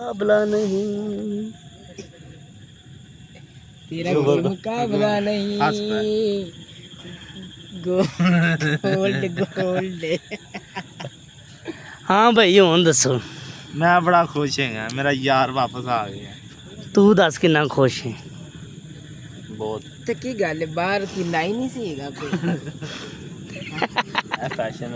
मुकाबला नहीं, तेरा कोई मुकाबला नहीं, गोल्ड गोल्ड। हाँ भाई हुण दसो। मैं बड़ा खुश है, मेरा यार वापस आ गया। तू दस कितना खुश है? बहुत। तो की गल बाहर की लाई नहीं सीगा कोई फैशन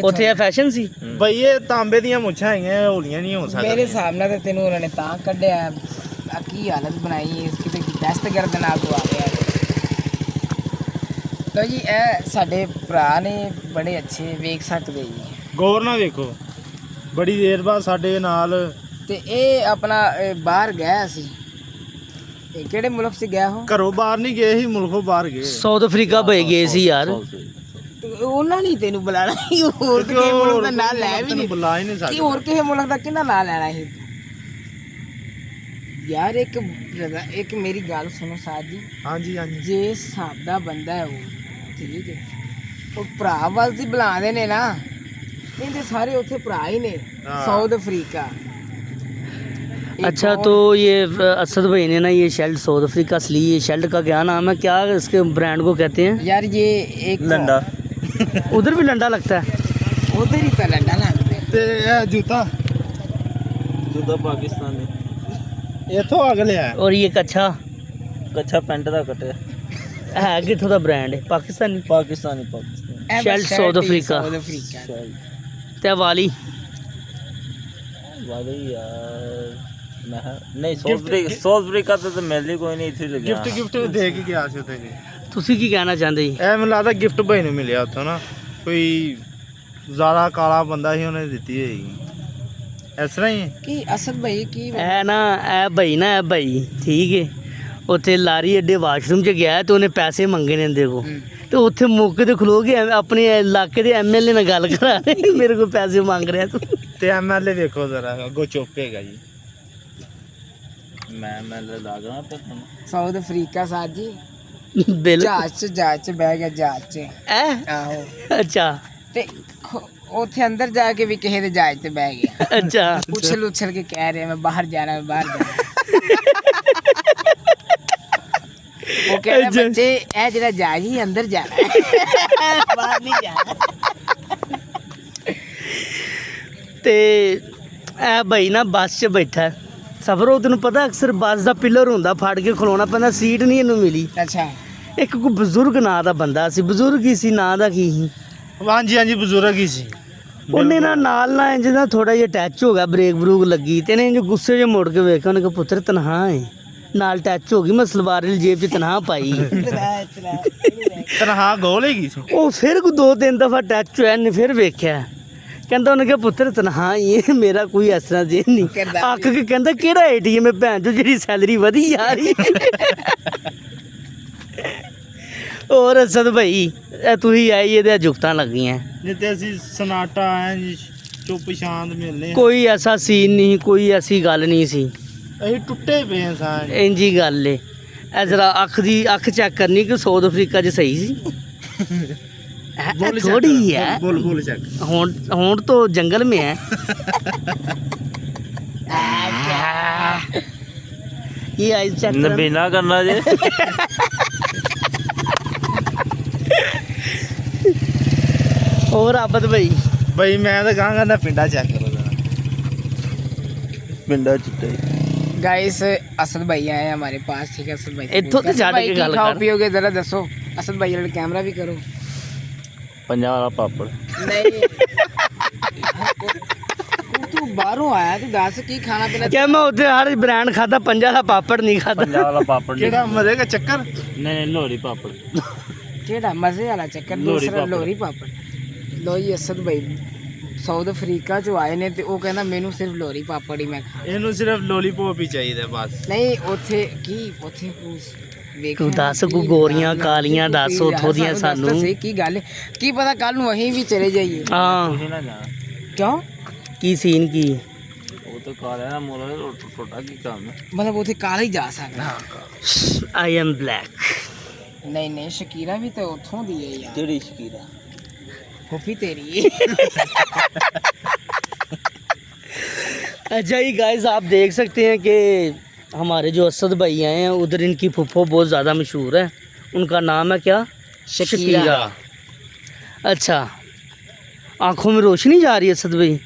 ਉੱਥੇ ਇਹ ਫੈਸ਼ਨ ਸੀ। भाई ये तांबे ਦੀਆਂ ਮੁੱਛਾਂ ਹੈਗੀਆਂ, ਹੋਲੀਆਂ ਨਹੀਂ ਹੋ ਸਕਦੀਆਂ। ਮੇਰੇ ਹਿਸਾਬ ਨਾਲ ਤੇ ਤੈਨੂੰ ਉਹਨਾਂ ਨੇ ਤਾਂ ਕੱਢਿਆ ਆ ਕੀ ਹਾਲਤ ਬਣਾਈ ਇਸ ਕਿਤੇ ਦਸਤ ਗਰਦ ਨਾਲ ਤੋਂ ਆ ਗਿਆ। ਲੋ ਜੀ ਇਹ ਸਾਡੇ ਭਰਾ ਨੇ ਬੜੇ ਅੱਛੇ ਵੇਖ ਸਕਦੇ ਜੀ। ਗੌਰ ਨਾਲ ਵੇਖੋ, ਬੜੀ ਦੇਰ ਬਾਅਦ ਸਾਡੇ ਨਾਲ। ਤੇ ਇਹ ਆਪਣਾ ਬਾਹਰ ਗਿਆ ਸੀ। ਇਹ ਕਿਹੜੇ ਮੁਲਕ 'ਚ ਗਿਆ ਹੋ? ਘਰੋਂ ਬਾਹਰ ਨਹੀਂ ਗਏ ਸੀ, ਮੁਲਕੋਂ ਬਾਹਰ ਗਏ। ਸਾਊਥ ਅਫਰੀਕਾ ਭਈ ਗਏ ਸੀ ਯਾਰ। ਤੇ ਉਹਨਾਂ ਨੇ ਤੈਨੂੰ ਬੁਲਾਣਾ ਸੀ, ਹੋਰ ਕਿਸੇ ਮੁਲਕ ਦਾ ਨਾਂ ਲੈ ਵੀ ਨਹੀਂ। ਬੁਲਾ ਹੀ ਨਹੀਂ ਕੀ ਸਕਦੇ। ਹੋਰ ਕਿਸੇ ਮੁਲਕ ਦਾ ਕਿਹਦਾ ਨਾਂ ਲੈਣਾ ਸੀ ਯਾਰ? ਇੱਕ ਮੇਰੀ ਗੱਲ ਸੁਣੋ ਸਾਜ ਜੀ। ਹਾਂਜੀ ਹਾਂਜੀ। ਜੇ ਹਿਸਾਬ ਦਾ ਬੰਦਾ ਹੈ ਉਹ ਠੀਕ ਹੈ, ਉਹ ਭਰਾ ਵੱਲ ਦੀ ਬੁਲਾਉਂਦੇ ਨੇ ਨਾ, ਕਹਿੰਦੇ ਸਾਰੇ ਉੱਥੇ ਭਰਾ ਹੀ ਨੇ। हाँ। South Africa. अच्छा तो ये असद भाई ने ना ये शेल्ड साउथ अफ्रीका से ली। ये शेल्ड का क्या नाम है, क्या इसके ब्रांड को कहते हैं? यार ये एक लंडा। उधर भी लंडा लगता है। उधर ही तो लंडा लगता है। ਤੇ ਇਹ ਜੂਤਾ ਪਾਕਿਸਤਾਨੀ ਇੱਥੋਂ ਅਗ ਲਿਆ। और ये कच्छा ਕੱਛਾ ਪੈਂਟ ਦਾ ਕੱਟਿਆ है किथों का ब्रांड है? पाकिस्तानी। ਪਾਕਿਸਤਾਨੀ ਇਹ Shell बस South shirt ही Africa। South Africa। ते वाली ਵਾਲੇ ਯਾਰ ਮੈਂ ਨਹੀਂ ਸਾਊਥ ਅਫਰੀਕਾ ਤੇ ਮਿਲਦੀ ਕੋਈ ਨਹੀਂ, ਇੱਥੇ ਲੱਗਿਆ। ਗਿਫਟ ਦੇ ਕੇ ਗਿਆ ਸੀ ਉੱਥੇ ਜੀ। ਤੁਸੀਂ ਕੀ ਕਹਿਣਾ ਚਾਹੁੰਦੇ ਜੀ? ਇਹ ਮੈਨੂੰ ਲੱਗਦਾ ਗਿਫਟ ਭਾਈ ਨੂੰ ਮਿਲਿਆ ਉੱਥੋਂ ਨਾ, ਕੋਈ ਜ਼ਿਆਦਾ ਕਾਲਾ ਬੰਦਾ ਸੀ, ਉਹਨੇ ਦਿੱਤੀ ਹੋਈ। ਇਸ ਤਰ੍ਹਾਂ ਹੀ ਕੀ ਅਸਦ ਭਾਈ ਕੀ ਇਹ ਨਾ ਇਹ ਭਾਈ ਨਾ ਇਹ ਭਾਈ ਠੀਕ ਹੈ, ਉੱਥੇ ਲਾਰੀ ਅੱਡੇ ਵਾਸ਼ਰੂਮ 'ਚ ਗਿਆ ਤੇ ਉਹਨੇ ਪੈਸੇ ਮੰਗੇ ਨੇ ਇਹਦੇ ਕੋਲ, ਤੇ ਉੱਥੇ ਮੌਕੇ ਤੇ ਖਲੋ ਕੇ ਆਪਣੇ ਇਲਾਕੇ ਦੇ ਐਮਐਲਏ ਨਾਲ ਗੱਲ ਕਰਾ ਰਹੇ, ਮੇਰੇ ਕੋਲ ਪੈਸੇ ਮੰਗ ਰਿਹਾ ਤੂੰ। ਤੇ ਐਮਐਲਏ ਵੇਖੋ ਜ਼ਰਾ, ਅੱਗੋਂ ਚੁੱਪ ਹੈਗਾ ਜੀ। ਮੈਂ ਲਾਗਣਾ ਪਰ ਸਾਊਥ ਅਫਰੀਕਾ ਸਾਜ ਜੀ। ਬਿਲ ਜਹਾਜ਼ 'ਚ ਬਹਿ ਗਿਆ ਜਹਾਜ਼ 'ਚ। ਐ ਆਹੋ ਅੱਛਾ ਤੇ ਉੱਥੇ ਅੰਦਰ ਜਾ ਕੇ ਵੀ ਕਿਸੇ ਦੇ ਜਹਾਜ਼ ਤੇ ਬਹਿ ਗਿਆ। ਅੱਛਾ ਉਛਲ ਕੇ ਕਹਿ ਰਿਹਾ ਮੈਂ ਬਾਹਰ ਜਾਣਾ, ਮੈਂ ਬਾਹਰ ਜਾਣਾ। ਉਹ ਕਹਿੰਦਾ ਅੱਛਾ। ਬੱਚੇ ਇਹ ਜਿਹੜਾ ਜਹਾਜ਼ ਹੀ ਅੰਦਰ ਜਾਣਾ ਹੈ, ਬਾਹਰ ਨਹੀਂ ਜਾਣਾ। ਤੇ ਇਹ ਭਾਈ ਨਾ ਬੱਸ 'ਚ ਬੈਠਾ ਹੈ। ਸਫਰ ਉਹ ਤੈਨੂੰ ਪਤਾ ਅਕਸਰ ਬੱਸ ਦਾ ਪਿੱਲਰ ਹੁੰਦਾ, ਫੜ ਕੇ ਖਲੋਣਾ ਪੈਂਦਾ, ਸੀਟ ਨਹੀਂ ਇਹਨੂੰ ਮਿਲੀ। ਅੱਛਾ ਇੱਕ ਕੋਈ ਬਜ਼ੁਰਗ ਨਾਂ ਦਾ ਬੰਦਾ ਸੀ, ਬਜ਼ੁਰਗ ਹੀ ਸੀ, ਨਾਂ ਦਾ ਕੀ ਸੀ? ਹਾਂਜੀ ਹਾਂਜੀ, ਬਜ਼ੁਰਗ ਹੀ ਸੀ। ਉਹਨੇ ਨਾਲ ਨਾ ਇੰਜ ਨਾ ਥੋੜਾ ਜਿਹਾ ਟੱਚ ਹੋ ਗਿਆ, ਬ੍ਰੇਕ ਬਰੂਕ ਲੱਗੀ ਤੇ ਇਹਨੇ ਇੰਜ ਗੁੱਸੇ 'ਚ ਮੁੜ ਕੇ ਵੇਖਿਆ, ਉਹਨੇ ਕਿਹਾ ਪੁੱਤਰ ਤਨਖਾਹ ਹੈ, ਨਾਲ ਟੱਚ ਹੋ ਗਈ, ਮੈਂ ਸਲਵਾਰ ਦੀ ਜੇਬ 'ਚ ਤਨਖਾਹ ਪਾਈ। ਤਨਖਾਹ ਗੋਲ ਹੈਗੀ ਸੀ। ਉਹ ਫਿਰ ਕੋਈ 2-3 ਦਫਾ ਟੱਚ ਹੋਇਆ, ਇਹਨੇ ਫਿਰ ਵੇਖਿਆ, ਕਹਿੰਦਾ ਉਹਨੇ ਕਿਹਾ ਪੁੱਤਰ ਤਨਖਾਹ ਹੀ ਹੈ, ਮੇਰਾ ਕੋਈ ਇਸ ਤਰ੍ਹਾਂ ਜੇ ਨਹੀਂ। ਅੱਕ ਕੇ ਕਹਿੰਦਾ ਕਿਹੜਾ ਏਟੀਐਮ ਹੈ ਭੈਣ ਚੋ ਜਿਹੜੀ ਸੈਲਰੀ ਵਧੀ ਜਾ ਰਹੀ। ਹੋਰ ਅਸਦ ਭਾਈ ਇਹ ਤੁਸੀਂ ਆਈ ਇਹਦੇ ਜੁਗਤਾਂ ਲੱਗੀਆਂ, ਨਹੀਂ ਤੇ ਅਸੀਂ ਸਨਾਟਾ ਐ ਜੀ, ਚੁੱਪ ਸ਼ਾਂਤ ਮਿਲਨੇ। ਕੋਈ ਐਸਾ ਸੀਨ ਨਹੀਂ, ਕੋਈ ਐਸੀ ਗੱਲ ਨਹੀਂ ਸੀ, ਅਸੀਂ ਟੁੱਟੇ ਪਏ ਹਾਂ ਸਾਂ। ਇੰਜ ਹੀ ਗੱਲ ਏ। ਇਹ ਜ਼ਰਾ ਅੱਖ ਚੈੱਕ ਕਰਨੀ ਕਿ ਸਾਊਥ ਅਫਰੀਕਾ 'ਚ ਸਹੀ ਸੀ। ਥੋੜੀ ਹੈ बोल चेक। ਹੁਣ तो जंगल में है। ये आइस चेक ਨਬੀਨਾ ਕਰਨਾ ਜੇ। और आबद भाई भाई मैं तो कहांगा ना पिंडा चेक करो जरा। ਪਿੰਡਾ ਚਿੱਟੇ गाइस असद भाई आए हैं हमारे पास, ठीक है? असद भाई इत्थों तो छड्ड के गल खाओ कर। पियोगे जरा दसो। असद भाई वाला कैमरा भी करो। ਪੰਜਾਬ ਵਾਲਾ ਪਾਪੜ नहीं तू बाहरों आया, तू दस की खाना पीना? क्या मैं उधर हर ब्रांड खाता, पंजा का पापड़ नहीं खाता। ਪੰਜਾਬ ਵਾਲਾ ਪਾਪੜ ਨਹੀਂ। केड़ा मजे का चक्कर? ਨਹੀਂ ਲੋਹੜੀ ਪਾਪੜ। केड़ा मजे वाला चक्कर? लोहड़ी दूसरा पापड़। लोहड़ी पापड़। लो जी असद भाई ਸਾਊਥ ਅਫਰੀਕਾ ਚੋਂ ਆਏ ਨੇ ਤੇ ਉਹ ਕਹਿੰਦਾ ਮੈਨੂੰ ਸਿਰਫ ਲੋਹੜੀ ਪਾਪੜ ਹੀ ਮੈਂ ਖਾ। ਇਹਨੂੰ ਸਿਰਫ ਲੋਲੀਪੌਪ ਹੀ ਚਾਹੀਦਾ ਬਸ। ਨਹੀਂ ਉੱਥੇ ਵੇਖ ਤੂੰ ਦੱਸ ਕੋਈ ਗੋਰੀਆਂ ਕਾਲੀਆਂ ਦੱਸ ਉੱਥੋਂ ਦੀਆਂ ਸਾਨੂੰ। ਕੀ ਗੱਲ ਹੈ? ਕੀ ਪਤਾ ਕੱਲ ਨੂੰ ਅਸੀਂ ਵੀ ਚਲੇ ਜਾਈਏ। ਹਾਂ ਤੁਸੀਂ ਨਾ ਜਾਣਾ, ਕਿਉਂ? ਕੀ ਸੀਨ ਕੀ? ਉਹ ਤਾਂ ਕਾਲਿਆ ਨਾ ਮੋਲਾ ਟੋਟਾ ਕੀ ਕੰਮ ਹੈ। ਮਤਲਬ ਉੱਥੇ ਕਾਲਾ ਹੀ ਜਾ ਸਕਦਾ। I am black. ਨਹੀਂ ਸ਼ਕੀਰਾ ਵੀ ਤਾਂ ਉੱਥੋਂ ਦੀ ਹੈ ਯਾਰ। ਕਿਹੜੀ ਸ਼ਕੀਰਾ? ਫੁੱਫੀ ਤੇਰੀ। अच्छा ही गाइस आप देख सकते हैं कि हमारे जो असद भाई आए हैं उधर इनकी फुफ्फो बहुत ज़्यादा मशहूर है। उनका नाम है क्या? शकीरा। अच्छा, आंखों में रोशनी जा रही है असद भाई।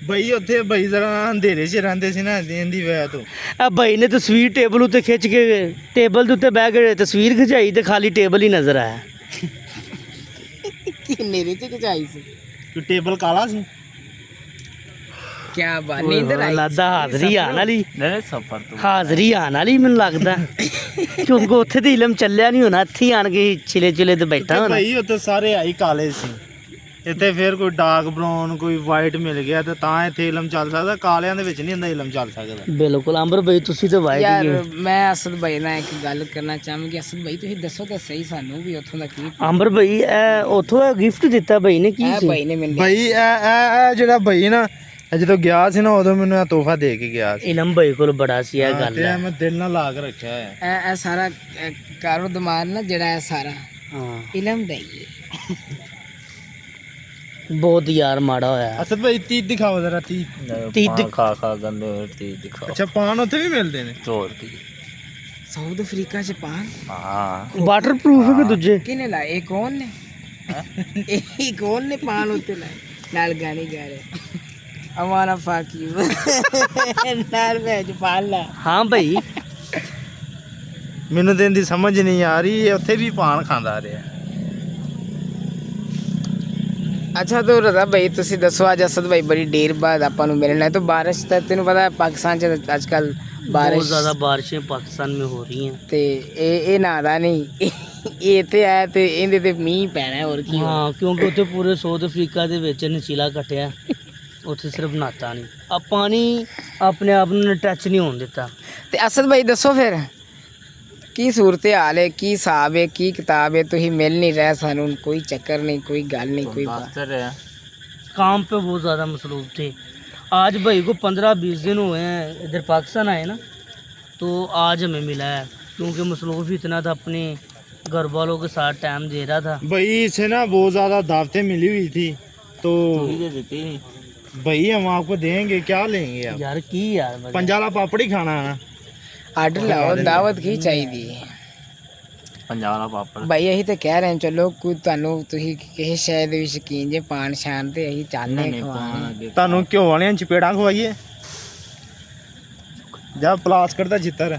ਬਈ ਉੱਥੇ ਬਈ ਜ਼ਰਾ ਅੰਧੇਰੇ 'ਚ ਰਹਿੰਦੇ ਸੀ ਨਾ ਦਿਨ ਦੀ ਵਜ੍ਹਾ ਤੋਂ। ਆ ਭਾਈ ਨੇ ਤਸਵੀਰ ਟੇਬਲ ਉੱਤੇ ਖਿੱਚ ਕੇ ਟੇਬਲ ਦੇ ਉੱਤੇ ਬਹਿ ਕੇ ਤਸਵੀਰ ਖਿਚਾਈ ਤੇ ਖਾਲੀ ਟੇਬਲ ਹੀ ਨਜ਼ਰ ਆਇਆ। ਕਿ ਨੇਰੇ ਚ ਖਿਚਾਈ ਸੀ। ਕਿ ਟੇਬਲ ਕਾਲਾ ਸੀ। ਕੀ ਬਾਤ, ਨੀਂਦਰ ਆਈ ਲੱਗਦਾ ਹਾਜ਼ਰੀ ਆਉਣ ਵਾਲੀ, नहीं सफर तो ਹਾਜ਼ਰੀ ਆਉਣ ਵਾਲੀ ਮੈਨੂੰ ਲੱਗਦਾ। ਕਿਉਂਕਿ ਉੱਥੇ ਤੇ ਇਲਮ ਚੱਲਿਆ ਨਹੀਂ ਹੋਣਾ, ਇੱਥੇ ਹੀ ਆਣ ਕੇ ਛਿਲੇ ਛਿਲੇ ਤੇ ਬੈਠਾ ਤੇ ਹੋਣਾ। ਬਈ ਉੱਥੇ ਸਾਰੇ ਆਈ ਕਾਲੇ ਸੀ। ਇੱਥੇ ਫਿਰ ਕੋਈ ਡਾਰਕ ਬਰਾਊਨ ਕੋਈ ਵਾਈਟ ਮਿਲ ਗਿਆ ਤੇ ਤਾਂ ਇੱਥੇ ਇਲਮ ਚੱਲ ਸਕਦਾ, ਕਾਲਿਆਂ ਦੇ ਵਿੱਚ ਨਹੀਂ ਹੁੰਦਾ ਇਲਮ ਚੱਲ ਸਕਦਾ। ਬਿਲਕੁਲ ਅੰਬਰ ਭਾਈ ਤੁਸੀਂ ਤਾਂ ਵਾਈਟ ਯਾਰ ਹੀ ਹੋ। ਮੈਂ ਅਸਦ ਭਾਈ ਨਾਲ ਇੱਕ ਗੱਲ ਕਰਨਾ ਚਾਹਾਂਗੀ। ਅਸਦ ਭਾਈ ਤੁਸੀਂ ਦੱਸੋ ਤਾਂ ਸਹੀ ਸਾਨੂੰ ਵੀ ਉੱਥੋਂ ਦਾ ਕੀ ਅੰਬਰ ਭਾਈ ਇਹ ਉੱਥੋਂ ਗਿਫਟ ਦਿੱਤਾ ਭਾਈ ਨੇ, ਕੀ ਇਹ ਸੀ? ਭਾਈ ਨੇ ਮੈਨੂੰ ਬਈ ਇਹ ਜਿਹੜਾ ਬਈ ਨਾ ਇਹ ਜਦੋਂ ਗਿਆ ਸੀ ਨਾ ਉਦੋਂ ਮੈਨੂੰ ਇਹ ਤੋਹਫਾ ਦੇ ਕੇ ਗਿਆ ਸੀ। ਇਲਮ ਭਾਈ ਕੋਲ ਬੜਾ ਸੀ ਇਹ ਗੱਲ ਤੇ ਹੈ। ਮੈਂ ਦਿਲ ਨਾਲ ਲਾ ਕੇ ਰੱਖਿਆ ਹੋਇਆ। ਇਹ ਸਾਰਾ ਕਾਰੋ ਦਿਮਾਗ ਨਾ ਜਿਹੜਾ ਇਹ ਸਾਰਾ ਹਾਂ ਇਲਮ ਦਾ ਹੀ ਹੈ। ਬਹੁਤ ਯਾਰ ਮਾੜਾ ਹੋਇਆ। ਅਸਦ ਭਾਈ ਤੀਤ ਦਿਖਾਓ ਜ਼ਰਾ ਤੀਤ। तीत पान खा खा गंदे तीत दिखाओ ਅੱਛਾ ਪਾਨ ਉੱਥੇ ਵੀ ਮਿਲਦੇ ਨੇ। चोर की ਸਾਊਥ ਅਫਰੀਕਾ ਚ ਪਾਨ हाँ ਵਾਟਰ ਪ੍ਰੂਫ ਹੈ ਕਿ ਦੂਜੇ? ਕਿਨੇ ਲਾਏ? ਇਹ ਕੌਣ ਨੇ? ਇਹ ਕੌਣ ਨੇ ਪਾਨ ਉੱਤੇ ਲਾਏ? ਨਾਲ ਗਾਣੇ ਗਾ ਰਹੇ ਅਮਾਨਾ ਫੱਕ ਯੂ ਨਾਲ ਵਿੱਚ ਪਾਨ ਲਾ। ਹਾਂ ਭਾਈ ਮੈਨੂੰ ਤਾਂ ਇਹਦੀ ਸਮਝ ਨਹੀਂ ਆ ਰਹੀ, ਇਹ ਉੱਥੇ ਵੀ ਪਾਨ ਖਾਂਦਾ ਰਿਹਾ। ਅੱਛਾ ਤਾਂ ਰਜ਼ਾ ਭਾਈ ਤੁਸੀਂ ਦੱਸੋ, ਅੱਜ ਅਸਦ ਭਾਈ ਬੜੀ ਦੇਰ ਬਾਅਦ ਆਪਾਂ ਨੂੰ ਮਿਲਣਾ ਹੈ। ਤਾਂ ਬਾਰਿਸ਼ ਤਾਂ ਤੈਨੂੰ ਪਤਾ ਹੈ ਪਾਕਿਸਤਾਨ ਚ ਅੱਜ ਕੱਲ बहुत ਬਾਰਿਸ਼ ज़्यादा बारिशें पाकिस्तान में हो रही हैं। ਤੇ ਇਹ ਨਹਾਦਾ ਨਹੀਂ, ਇਹ ਇੱਥੇ ਆਇਆ ਤੇ ਇਹਦੇ ਤੇ ਮੀਂਹ ਪੈਣਾ ਹੈ, ਹੋਰ ਕੀ ਹੋਣਾ। ਹਾਂ ਕਿਉਂਕਿ ਉੱਥੇ ਪੂਰੇ ਸਾਊਥ ਅਫਰੀਕਾ ਦੇ ਵਿੱਚ ਨਸ਼ੀਲਾ ਕੱਟਿਆ, ਉੱਥੇ ਸਿਰਫ ਨਹਾਤਾ ਨਹੀਂ ਆ ਪਾਣੀ ਆਪਣੇ ਆਪ ਨੂੰ ਟੱਚ ਨਹੀਂ ਹੋਣ ਦਿੱਤਾ। ਤੇ ਅਸਦ ਭਾਈ ਦੱਸੋ ਫਿਰ ਕੀ ਸੂਰਤ ਹਾਲ ਹੈ, ਕੀ ਹਿਸਾਬ ਹੈ, ਕੀ ਕਿਤਾਬ ਹੈ? ਤੁਸੀਂ ਮਿਲ ਨਹੀਂ ਰਹੇ ਸਾਨੂੰ, ਕੋਈ ਚੱਕਰ ਨਹੀਂ, ਕੋਈ ਗੱਲ ਨਹੀਂ, ਕੋਈ ਬਾਤ। बात कर रहे हैं काम पे बहुत ज़्यादा मसरूफ़ थे। आज भाई को 15-20 दिन हुए हैं इधर पाकिस्तान आए ना, तो आज हमें मिला है क्योंकि मसरूफ़ इतना था, अपने घर वालों के साथ टाइम दे रहा था। भाई इसे ना बहुत ज़्यादा दावतें मिली हुई थी तो तू ही दे देती भाई हम आपको देंगे, क्या लेंगे आप? यार की यार मजा। पंजाला पापड़ी खाना है ना। ਆਰਡਰ ਲਾਓ, ਦਾਵਤ ਕੀ ਚਾਹੀਦੀ ਹੈ पंजाब पापड़ ਭਾਈ? ਅਸੀਂ ਤਾਂ ਕਹਿ ਰਹੇ ਹਾਂ ਚਲੋ ਕੋਈ ਤੁਹਾਨੂੰ ਤੁਸੀਂ ਕਿਸੇ ਸ਼ੈ ਦੇ ਵੀ ਸ਼ੌਕੀਨ ਜੇ ਪਾਣ ਸ਼ਾਨ ਤੇ ਅਸੀਂ ਚਾਹਨੇ नहीं ਖਵਾਉਣੇ। पान आगे ਤੁਹਾਨੂੰ ਘਿਓ ਵਾਲੀਆਂ ਚਪੇੜਾਂ ਖਵਾਈਏ ਜਾਂ ਪਲਾਸਕਟ ਦਾ ਚਿੱਤਰ।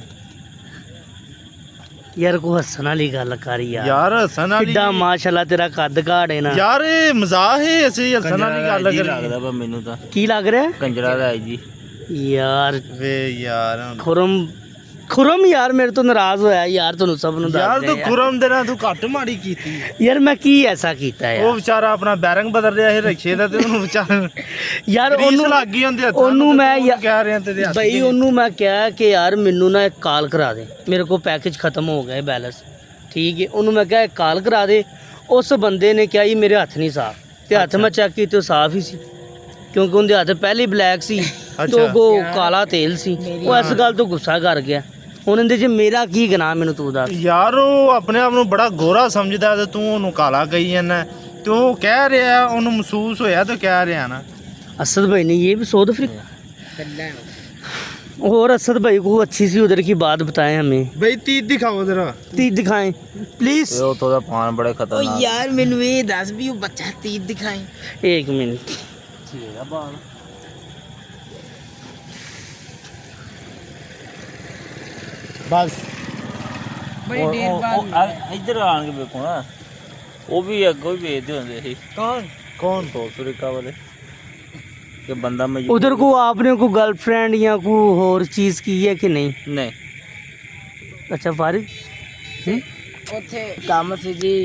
यार को हसन वाली गल कर यार, ਯਾਰ ਹਸਨ ਵਾਲੀ किड्डा माशाल्लाह तेरा कद घाट है ना। ਯਾਰ ਇਹ ਮਜ਼ਾਕ ਹੈ, ਅਸੀਂ ਹਸਨ ਵਾਲੀ ਗੱਲ जी ਕਰ लगदा पर मेनू तो की लग रहा कंजरा दा है जी है यार? ਵੇ ਯਾਰ खुरम यार मेरे तो नाराज होया यार, ਤੁਹਾਨੂੰ ਸਭ ਨੂੰ ਯਾਰ ਦੱਸ ਤੂੰ ਦਿਆਂ ਖੁਰਮ ਦੇ ਨਾਲ ਤੂੰ ਘੱਟ ਮਾੜੀ ਕੀਤੀ। यार मैं की ऐसा कीता ਉਹ यार? ਵਿਚਾਰਾ ਆਪਣਾ ਬੈਰਿੰਗ ਬਦਲ ਰਿਹਾ ਸੀ ਰਿਕਸ਼ੇ ਦਾ ਤੇ ਉਹਨੂੰ ਵਿਚਾਰਾ यार ਰੀਸ ਉਹਨੂੰ ਲੱਗ ਗਈ ਹੁੰਦੀ ਹੱਥਾਂ ਉਹਨੂੰ ਨੂੰ ਤੇ ਮੈਂ ਤੂੰ ਕਹਿ ਰਿਹਾ ਤੇਰੇ ਹੱਥ ਬਈ ਉਹਨੂੰ ਮੈਂ ਕਿਹਾ ਕਿ ਯਾਰ ਮੈਨੂੰ ਨਾ ਇੱਕ ਕਾਲ ਕਰਾ ਦੇ, ਮੇਰੇ ਕੋਲ ਪੈਕੇਜ ਖਤਮ ਹੋ ਗਿਆ ਬੈਲੈਂਸ, ਠੀਕ ਹੈ। ਉਹਨੂੰ ਮੈਂ ਕਿਹਾ ਇੱਕ ਕਾਲ ਕਰਾ ਦੇ। ਉਸ ਬੰਦੇ ਨੇ ਕਿਹਾ ਜੀ ਮੇਰੇ ਹੱਥ ਨਹੀਂ ਸਾਫ, ਤੇ ਹੱਥ ਮੈਂ ਚੈੱਕ ਕੀਤੇ ਉਹ ਸਾਫ ਹੀ ਸੀ, ਕਿਉਂਕਿ ਉਹਦੇ ਹੱਥ ਪਹਿਲੇ ਬਲੈਕ ਸੀ ਤੇ ਉਹ ਕਾਲਾ ਤੇਲ ਸੀ। ਉਹ ਇਸ ਗੱਲ ਤੋਂ ਗੁੱਸਾ ਕਰ ਗਿਆ। ਹੁਣ ਇਹਦੇ 'ਚ ਮੇਰਾ ਕੀ ਗੁਨਾਹ, ਮੈਨੂੰ ਤੂੰ ਦੱਸ। ਯਾਰ ਉਹ ਆਪਣੇ ਆਪ ਨੂੰ ਬੜਾ ਗੋਰਾ ਸਮਝਦਾ ਤੇ ਤੂੰ ਉਹਨੂੰ ਕਾਲਾ ਕਹੀ ਜਾਂਦਾ ਤੇ ਉਹ ਕਹਿ ਰਿਹਾ, ਉਹਨੂੰ ਮਹਿਸੂਸ ਹੋਇਆ ਤੇ ਕਹਿ ਰਿਹਾ ਨਾ। असद भाई ने ये भी साउथ अफ्रीका, ਗੱਲਾਂ और असद भाई को अच्छी सी उधर की बात बताएं हमें। ਬਈ ਤੀਤ ਦਿਖਾਓ ਜ਼ਰਾ। तीर दिखाएं प्लीज। वो तो पान बड़े ਓ खतरनाक ਯਾਰ ਮੈਨੂੰ ਇਹ ਦੱਸ ਵੀ ਉਹ ਬੱਚਾ ਤੀਰ ਦਿਖਾਏ। एक मिनट, ਬਸ ਬੜੀ ਦੇਰ ਬਾਅਦ इधर आन के देखो ना, वो भी अगो भी भेजते होंगे सी ਕੌਣ? ਕੌਣ? साउथ अफ्रीका वाले कि बंदा मैं उधर को आपने को गर्लफ्रेंड या को और चीज़ की है कि नहीं? नहीं अच्छा फारिग ਉੱਥੇ ਕੰਮ ਸੀ ਜੀ,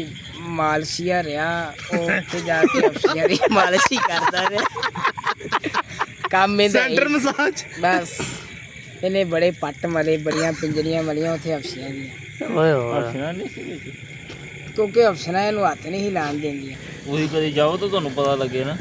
ਮਾਲਸ਼ੀਆ ਰਿਹਾ ਉਹ, ਉੱਥੇ ਜਾ ਕੇ ਅਫਸ਼ੀਆ ਦੀ ਮਾਲਸ਼ੀ ਕਰਦਾ ਰਿਹਾ ਕੰਮ ਇਹਦਾ ਸੈਂਟਰ ਮਸਾਜ। ਬਸ ਇਹਨੇ ਬੜੇ ਪੱਟ ਮਲੇ, ਬੜੀਆਂ ਪਿੰਜਰੀਆਂ ਮਲੀਆਂ ਉੱਥੇ ਅਫਸ਼ੀਆਂ ਦੀਆਂ, ओए ओए ਅਫਸ਼ਨਾ ਨਹੀਂ ਸੀ ਕਿਉਂਕਿ ਅਫਸ਼ਨਾਂ ਇਹਨੂੰ ਹੱਥ ਨਹੀਂ ਹਿਲਾਉਣ ਦਿੰਦੀਆਂ। ਉਹੀ ਕਦੇ ਜਾਓ ਤਾਂ ਤੁਹਾਨੂੰ ਪਤਾ ਲੱਗੇ ਨਾ।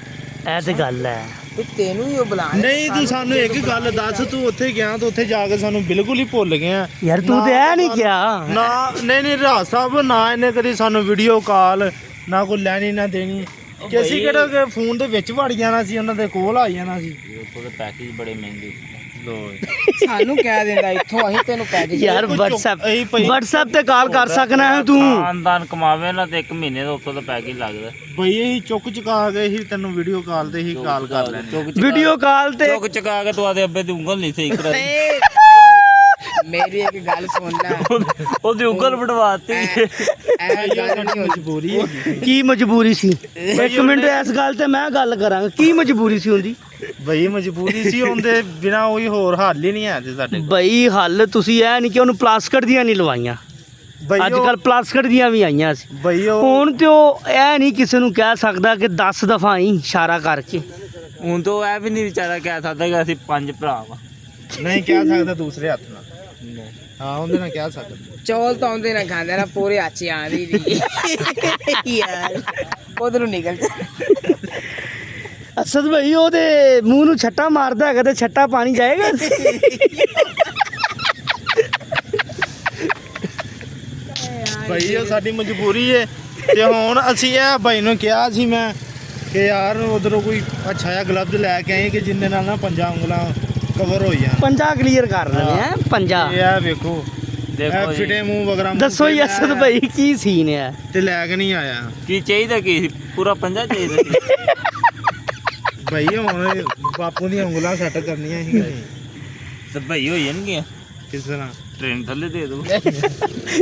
ਇਹ ਤੇ ਗੱਲ ਹੈ। ਤੇ ਤੈਨੂੰ ਹੀ ਉਹ ਬੁਲਾਣ। ਨਹੀਂ ਤੂੰ ਸਾਨੂੰ ਇੱਕ ਗੱਲ ਦੱਸ, ਤੂੰ ਉੱਥੇ ਗਿਆ ਤਾਂ ਉੱਥੇ ਜਾ ਕੇ ਸਾਨੂੰ ਬਿਲਕੁਲ ਹੀ ਭੁੱਲ ਗਿਆ। यार तू तो है नहीं क्या? ਨਾ ਨਹੀਂ ਰਾਜ ਸਾਹਿਬ, ਨਾ ਇਹਨੇ ਕਦੀ ਸਾਨੂੰ ਵੀਡੀਓ ਕਾਲ, ਨਾ ਕੋਈ ਲੈਣੀ ਨਾ ਦੇਣੀ। ਕਿ ਅਸੀਂ ਕਿਹੜਾ ਕਿ ਫੋਨ ਦੇ ਵਿੱਚ ਵੜ ਜਾਣਾ ਸੀ, ਉਹਨਾਂ ਦੇ ਕੋਲ ਆ ਜਾਣਾ ਸੀ। ਉੱਥੋਂ ਦੇ ਪੈਕੇਜ ਬੜੇ ਮਹਿੰਗੇ। ਲੋ ਸਾਨੂੰ ਕਹਿ ਦਿੰਦਾ ਇੱਥੋਂ ਅਸੀਂ ਤੈਨੂੰ ਪੈਕੇਜ ਯਾਰ WhatsApp ਤੇ ਕਾਲ ਕਰ ਸਕਣਾ ਹੈ ਤੂੰ। ਖਾਨਦਾਨ ਕਮਾਵੇ ਨਾ ਤੇ 1 ਮਹੀਨੇ ਦਾ ਉੱਥੋਂ ਦਾ ਪੈਕੇਜ ਲੱਗਦਾ। ਬਈ ਅਸੀਂ ਚੁੱਕ ਚੁਕਾ ਗਏ ਸੀ ਤੈਨੂੰ ਵੀਡੀਓ ਕਾਲ ਤੇ ਹੀ ਕਾਲ ਕਰ ਲੈਣੀ। ਵੀਡੀਓ ਕਾਲ ਤੇ ਚੁੱਕ ਚੁਕਾ ਕੇ ਤੂੰ ਆਦੇ ਅੱਬੇ ਦੀ ਉਂਗਲ ਨਹੀਂ ਸਹੀ ਕਰਾ ਮੇਰੀ ਇੱਕ ਗੱਲ ਸੁਣ ਲੈ, ਉਹਦੀ ਉਂਗਲ ਵਡਵਾਤੀ। ਇਹ ਗੱਲ ਨਹੀਂ ਹੋਣੀ। ਮਜਬੂਰੀ ਹੈ ਕੀ ਮਜਬੂਰੀ ਸੀ? ਇੱਕ ਮਿੰਟ ਇਸ ਗੱਲ ਤੇ ਮੈਂ ਗੱਲ ਕਰਾਂਗਾ, ਕੀ ਮਜਬੂਰੀ ਸੀ ਉਹਦੀ? ਬਈ ਮਜਬੂਰੀ ਸੀ, ਉਹਦੇ ਬਿਨਾ ਕੋਈ ਹੋਰ ਹੱਲ ਹੀ ਨਹੀਂ ਹੈ ਤੇ ਸਾਡੇ ਕੋਲ। ਬਈ ਹੱਲ ਤੁਸੀਂ ਇਹ ਨਹੀਂ ਕਿ ਉਹਨੂੰ ਪਲਾਸਟਿਕ ਦੀਆਂ ਨਹੀਂ ਲਵਾਈਆਂ, ਬਈ ਅੱਜ ਕੱਲ ਪਲਾਸਟਿਕ ਦੀਆਂ ਵੀ ਆਈਆਂ ਸੀ। ਬਈ ਉਹ ਹੁਣ ਤੇ ਉਹ ਇਹ ਨਹੀਂ ਕਿਸੇ ਨੂੰ ਕਹਿ ਸਕਦਾ ਕਿ 10 ਦਫਾ ਹੀ ਇਸ਼ਾਰਾ ਕਰਕੇ। ਹੁਣ ਤੋਂ ਇਹ ਵੀ ਨਹੀਂ ਵਿਚਾਰਾ ਕਹਿ ਸਕਦਾ ਕਿ ਅਸੀਂ 5 ਭਰਾ ਵਾ। ਨਹੀਂ ਕਹਿ ਸਕਦਾ ਦੂਸਰੇ ਹੱਥ ਨਾਲ। ਹਾਂ ਉਹਦੇ ਨਾਲ ਕਹਿ ਸਕਦਾ। ਚੌਲ ਤਾਂ ਆਉਂਦੇ ਨਾ ਖਾਂਦੇ ਨਾ ਪੂਰੇ ਆਚੇ ਆਂਦੀ ਦੀ ਯਾਰ ਉਧਰੋਂ ਨਿਕਲ ਜਾ। ਅਸਦ ਭਾਈ ਉਹਦੇ ਮੂੰਹ ਨੂੰ ਛੱਟਾ ਮਾਰਦਾ ਹੈਗਾ ਤੇ ਛੱਟਾ ਪਾਣੀ ਜਾਏਗਾ। ਬਈ ਉਹ ਸਾਡੀ ਮਜਬੂਰੀ ਹੈ ਤੇ ਹੁਣ ਅਸੀਂ ਇਹ ਭਾਈ ਨੂੰ ਕਿਹਾ ਸੀ ਮੈਂ ਕਿ ਯਾਰ ਉਧਰੋਂ ਕੋਈ ਅੱਛਾ ਜਿਹਾ ਗਲਵਜ਼ ਲੈ ਕੇ ਆਏ ਕਿ ਜਿੰਨੇ ਨਾਲ ਨਾ 5 ਉਂਗਲਾਂ ਕਵਰ ਹੋ ਜਾਣ। ਪੰਜਾ ਕਲੀਅਰ ਕਰ ਰਹੇ ਆ, ਪੰਜਾ। ਇਹ ਵੇਖੋ ਦੇਖੋ ਇਹ ਫਿਟੇ ਮੂੰਹ ਵਗਰਾ ਦੱਸੋ ਜੀ ਅਸਦ ਭਾਈ ਕੀ ਸੀਨ ਹੈ? ਤੇ ਲੈ ਕੇ ਨਹੀਂ ਆਇਆ ਕੀ ਚਾਹੀਦਾ, ਕੀ ਸੀ? ਪੂਰਾ 50 ਚਾਹੀਦਾ ਸੀ। ਭਾਈ ਹੁਣ ਬਾਪੂ ਦੀਆਂ ਉਂਗਲਾਂ ਸੈੱਟ ਕਰਨੀਆਂ ਸੀ ਤੇ ਭਈ ਹੋ ਜਾਣਗੀਆਂ। ਕਿਸ ਤਰ੍ਹਾਂ ਟ੍ਰੇਨ ਥੱਲੇ ਦੇ ਦੋ।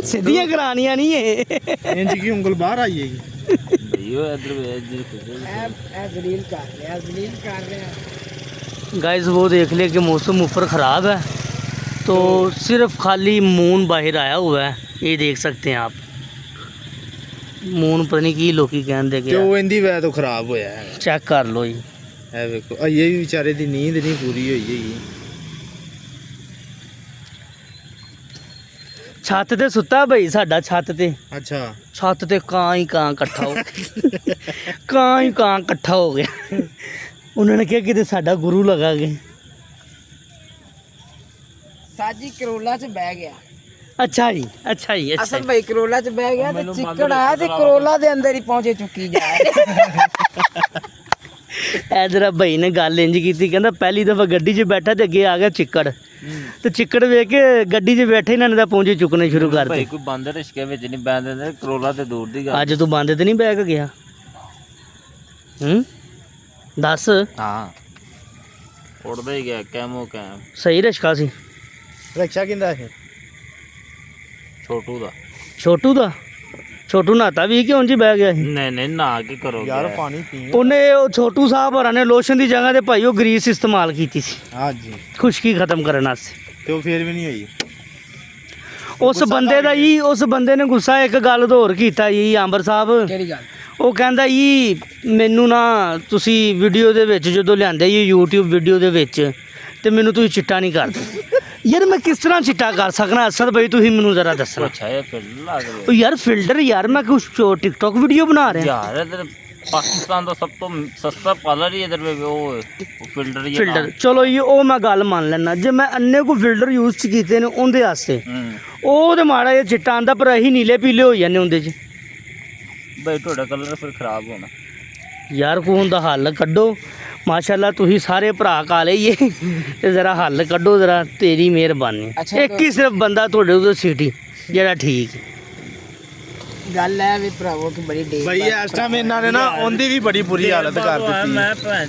ਸਿੱਧੀਆਂ ਕਰਾਣੀਆਂ ਨਹੀਂ ਏ। ਇੰਜ ਕੀ ਉਂਗਲ ਬਾਹਰ ਆਈ ਹੈਗੀ। ਭਈ ਉਹ ਇਧਰ ਵੇਜ ਜੀ ਇਹ ਜ਼ਲੀਲ ਕਰ ਰਿਹਾ, ਜ਼ਲੀਲ ਕਰ ਰਿਹਾ। गाइस वो देख ले कि मौसम ऊपर ख़राब है तो सिर्फ खाली मून बाहर आया हुआ है, ये देख सकते हैं आप। मून पता नहीं की लोग कहते ਤੇ ਉਹ ਇਹਦੀ ਵੈ ਤੋਂ ਖਰਾਬ ਹੋਇਆ ਹੈ। चेक कर लो जी। ਇਹ ਵੇਖੋ ਇਹ ਵੀ ਵਿਚਾਰੇ ਦੀ ਨੀਂਦ ਨਹੀਂ ਪੂਰੀ ਹੋਈ ਹੈਗੀ। छत ते सुता भाई साडा, छत ते ਅੱਛਾ छत ते ਕਾਂ ही ਕਾਂ इकट्ठा हो ਕਾਂ ही ਕਾਂ इकट्ठा हो गया। उन्होंने कहा कि साडा गुरु लगा गए। ਸਾਜੀ ਕਰੋਲਾ 'ਚ ਬਹਿ ਗਿਆ। अच्छा जी, अच्छा जी, अच्छा ਅਸਲ ਭਾਈ ਕਰੋਲਾ 'ਚ ਬਹਿ ਗਿਆ ਤੇ ਚਿੱਕੜ ਆਇਆ ਤੇ ਕਰੋਲਾ ਦੇ ਅੰਦਰ ਹੀ ਪਹੁੰਚੇ ਚੁੱਕੀ ਜਾ ਇਧਰ ਭਾਈ ਨੇ ਗੱਲ ਇੰਜ ਕੀਤੀ, ਕਹਿੰਦਾ ਪਹਿਲੀ ਦਫਾ ਗੱਡੀ 'ਚ ਬੈਠਾ ਤੇ ਅੱਗੇ ਆ ਗਿਆ ਚਿੱਕੜ, ਤੇ ਚਿੱਕੜ ਵੇਖ ਕੇ ਗੱਡੀ 'ਚ ਬੈਠੇ ਇਹਨਾਂ ਨੇ ਤਾਂ ਪੌਂਚੇ ਚੁੱਕਣੇ ਸ਼ੁਰੂ ਕਰ ਭਈ ਦਿੱਤੇ। ਕੋਈ ਬੰਦ ਰਿਸ਼ਕੇ ਵਿੱਚ ਨਹੀਂ ਬੈਠ ਦਿੰਦੇ, ਕਰੋਲਾ ਤੇ ਦੂਰ ਦੀ ਗੱਲ। ਅੱਜ ਤੂੰ ਬੰਦ ਤੇ ਨਹੀਂ ਬਹਿ ਕੇ ਗਿਆ? ਦੱਸ। ਹਾਂ ਉੜਦਾ ਹੀ ਗਿਆ ਕੈਮੋ ਕੈਮ। ਸਹੀ ਰਸ਼ਕਾ ਸੀ ਰਕਸ਼ਾ ਕਿੰਦਾ ਹੈ? ਛੋਟੂ ਦਾ। ਛੋਟੂ ਦਾ? ਛੋਟੂ ਨਹਾਤਾ ਵੀ ਕਿ ਉਂਝ ਹੀ ਬਹਿ ਗਿਆ ਸੀ? ਨਹੀਂ ਨਹੀਂ ਨਾ ਕੀ ਕਰੋਗੇ ਯਾਰ ਪਾਣੀ ਪੀ। ਉਹਨੇ ਉਹ ਛੋਟੂ ਸਾਹਿਬ ਹੋਰਾਂ ਨੇ ਲੋਸ਼ਨ ਦੀ ਜਗ੍ਹਾ ਤੇ ਭਾਈ ਉਹ ਗਰੀਸ ਇਸਤੇਮਾਲ ਕੀਤੀ ਸੀ ਹਾਂਜੀ ਖੁਸ਼ਕੀ ਖਤਮ ਕਰਨ ਵਾਸਤੇ। ਤੇ ਉਹ ਫੇਰ ਵੀ ਨਹੀਂ ਹੋਈ। ਉਸ ਬੰਦੇ ਦਾ ਹੀ, ਉਸ ਬੰਦੇ ਨੇ ਗੁੱਸਾ ਇੱਕ ਗੱਲ ਤੋਂ ਹੋਰ ਕੀਤਾ ਜੀ ਅੰਬਰ ਸਾਹਿਬ। ਕਿਹੜੀ ਗੱਲ? ਉਹ ਕਹਿੰਦਾ ਜੀ ਮੈਨੂੰ ਨਾ ਤੁਸੀਂ ਵੀਡੀਓ ਦੇ ਵਿੱਚ ਜਦੋਂ ਲਿਆਂਦੇ ਜੀ YouTube ਵੀਡੀਓ ਦੇ ਵਿੱਚ ਤੇ ਮੈਨੂੰ ਤੁਸੀਂ ਚਿੱਟਾ ਨਹੀਂ ਕਰਦੇ। ਯਾਰ ਮੈਂ ਕਿਸ ਤਰ੍ਹਾਂ ਚਿੱਟਾ ਕਰ ਸਕਣਾ ਅਸਦ ਭਾਈ, ਤੁਸੀਂ ਮੈਨੂੰ ਜ਼ਰਾ ਦੱਸਣਾ। ਅੱਛਾ ਇਹ ਫਿਰ ਲੱਗ ਉਹ ਗਿਆ ਯਾਰ ਫਿਲਟਰ, ਯਾਰ ਮੈਂ ਕੁਛ ਟਿਕਟੋਕ ਵੀਡੀਓ ਬਣਾ ਰਿਹਾ। ਯਾਰ ਇਧਰ ਪਾਕਿਸਤਾਨ ਦਾ ਸਭ ਤੋਂ ਸਸਤਾ ਪਾਰਲਰ ਹੀ ਇਧਰ ਉਹ ਫਿਲਟਰ ਹੀ ਫਿਲਟਰ ਚਲੋ ਜੀ ਉਹ ਮੈਂ ਗੱਲ ਮੰਨ ਲੈਣਾ, ਜੇ ਮੈਂ ਅੰਨੇ ਕੋ ਫਿਲਟਰ ਯੂਜ਼ ਕੀਤੇ ਨੇ ਉਹਦੇ ਵਾਸਤੇ ਉਹ ਤੇ ਮਾੜਾ ਜਿਹਾ ਚਿੱਟਾ ਆਂਦਾ, ਪਰ ਅਸੀਂ ਨੀਲੇ ਪੀਲੇ ਹੋ ਜਾਂਦੇ ਉਹਦੇ 'ਚ। ਬਈ ਤੁਹਾਡਾ ਕਲਰ ਫਿਰ ਖਰਾਬ ਹੋਣਾ। ਯਾਰ ਕੋਣ ਦਾ ਹੱਲ ਕੱਢੋ, ਮਾਸ਼ਾਅੱਲਾ ਤੁਸੀਂ ਸਾਰੇ ਭਰਾ ਕਾਲੇ ਹੀ ਏ ਤੇ ਜ਼ਰਾ ਹੱਲ ਕੱਢੋ ਜ਼ਰਾ, ਤੇਰੀ ਮਿਹਰਬਾਨੀ। ਅੱਛਾ, ਇੱਕ ਹੀ ਸਿਰਫ ਬੰਦਾ ਤੁਹਾਡੇ ਉਧਰ ਸਿਟੀ ਜਿਹੜਾ ਠੀਕ। ਗੱਲ ਹੈ ਵੀ ਭਰਾਵੋ ਕਿ ਬੜੀ ਡੇ ਬਈ ਇਸ ਟਾਈਮ ਇਹਨਾਂ ਨੇ ਨਾ ਉਹਦੀ ਵੀ ਬੜੀ ਬੁਰੀ ਹਾਲਤ ਕਰ ਦਿੱਤੀ। ਮੈਂ ਭੈਣ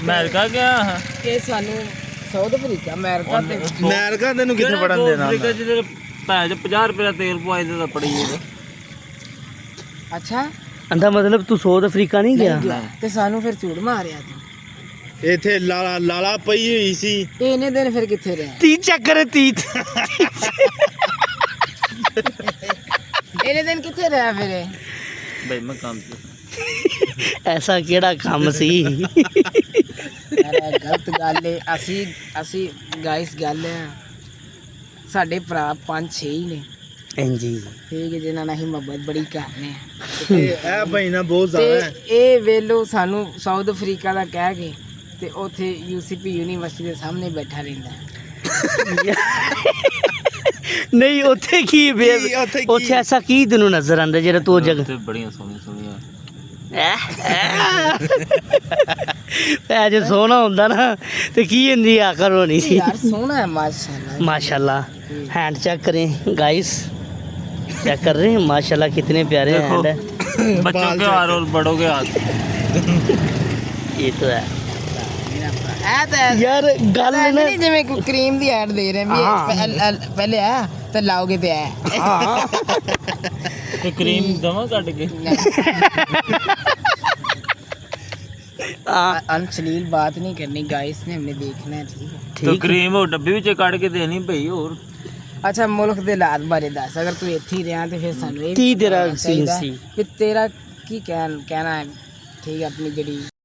ਅਮਰੀਕਾ ਗਿਆ ਹਾਂ। ਇਹ ਸਾਨੂੰ ਸਾਊਥ ਅਫਰੀਕਾ ਅਮਰੀਕਾ ਤੇ ਅਮਰੀਕਾ ਤੈਨੂੰ ਕਿੱਥੇ ਪੜਨ ਦੇਣਾ? ਅਮਰੀਕਾ ਜਿਹਦੇ ਭੈਣ 50 ਰੁਪਏ ਦਾ ਤੇਲ ਪਵਾਈ ਦੇ ਤਾਂ ਪੜੀ ਜੇ। ਅੱਛਾ ਅੰਦਾ ਮਤਲਬ ਤੂੰ ਸਾਊਥ ਅਫਰੀਕਾ ਨਹੀਂ ਗਿਆ? ਤੇ ਸਾਨੂੰ ਫਿਰ ਝੂਠ ਮਾਰਿਆ ਤੂੰ। ਇੱਥੇ ਲਾਲਾ ਪਈ ਹੋਈ ਸੀ। ਇਹ ਇੰਨੇ ਦਿਨ ਫਿਰ ਕਿੱਥੇ ਰਿਹਾ? ਤੀ ਚੱਕਰ ਤੀ ਇੰਨੇ ਦਿਨ ਕਿੱਥੇ ਰਿਹਾ ਫਿਰ ਇਹ? ਬਈ ਮੈਂ ਕੰਮ ਤੇ ਐਸਾ ਕਿਹੜਾ ਕੰਮ ਸੀ? ਯਾਰ ਇਹ ਗਲਤ ਗੱਲ ਏ। ਅਸੀਂ ਗਾਇਸ ਗੱਲ ਹੈ ਸਾਡੇ ਭਰਾ 5-6 ਹੀ ਨੇ ਹਾਂਜੀ ਠੀਕ ਹੈ, ਜਿਨ੍ਹਾਂ ਨਾਲ ਅਸੀਂ ਮੁਹੱਬਤ ਬੜੀ ਕਰਨੇ ਤੇ ਇਹ ਭਾਈ ਨਾ ਬਹੁਤ ਜ਼ਿਆਦਾ ਹੈ। ਤੇ ਇਹ ਵੇਲੋ ਸਾਨੂੰ ਸਾਊਥ ਅਫਰੀਕਾ ਦਾ ਕਹਿ ਕੇ ਤੇ ਉੱਥੇ UCP ਯੂਨੀਵਰਸਿਟੀ ਦੇ ਸਾਹਮਣੇ ਬੈਠਾ ਰਹਿੰਦਾ। ਨਹੀਂ ਉੱਥੇ ਕੀ ਉੱਥੇ ਕੀ? ਉੱਥੇ ਐਸਾ ਕੀ ਤੈਨੂੰ ਨਜ਼ਰ ਆਉਂਦਾ ਜਿਹੜਾ ਤੂੰ ਜਗ ਤੇ ਬੜੀਆਂ ਸੋਹਣੀਆਂ ਸੋਹਣੀਆਂ ਐ ਜੇ ਸੋਹਣਾ ਹੁੰਦਾ ਨਾ ਤੇ ਕੀ ਹੁੰਦੀ ਆਕਰ ਹੋਣੀ ਸੀ यार सोना है माशाल्लाह माशाल्लाह हैंड चेक करें गाइस चेक कर रहे हैं माशाल्लाह कितने प्यारे देखो। हैंड है बच्चों के हाथ और बड़ों के हाथ ये तो है ऐ तो है। यार गल ना नहीं जिਵੇਂ ਕੋਈ ਕਰੀਮ ਦੀ ਐਡ ਦੇ ਰਹੇ ਵੀ ਪਹਿਲੇ ਆ ਤੇ ਲਾਓਗੇ ਤੇ ਹੈ तो क्रीम दवा काट के अनश्लील बात नहीं करनी गाइस ने हमने देखना है ठीक है तो क्रीम वो डब्बी ਵਿੱਚ ਕੱਢ ਕੇ ਦੇਣੀ ਭਈ ਹੋਰ ਅੱਛਾ ਮੁਲਕ ਦੇ ਹਾਲਾਤ ਬਾਰੇ ਦੱਸ ਅਗਰ ਤੂੰ ਇੱਥੇ ਹੀ ਰਿਹਾ ਤੇ ਫਿਰ ਸਾਨੂੰ ਇਹ ਕੀ ਤੇਰਾ ਪਤਾ ਹੋਣਾ ਚਾਹੀਦਾ ਸੀਨ ਸੀ? ਕਿ ਤੇਰਾ ਕੀ ਕਹਿਣਾ ਹੈ ਠੀਕ ਹੈ ਆਪਣੀ ਜਿਹੜੀ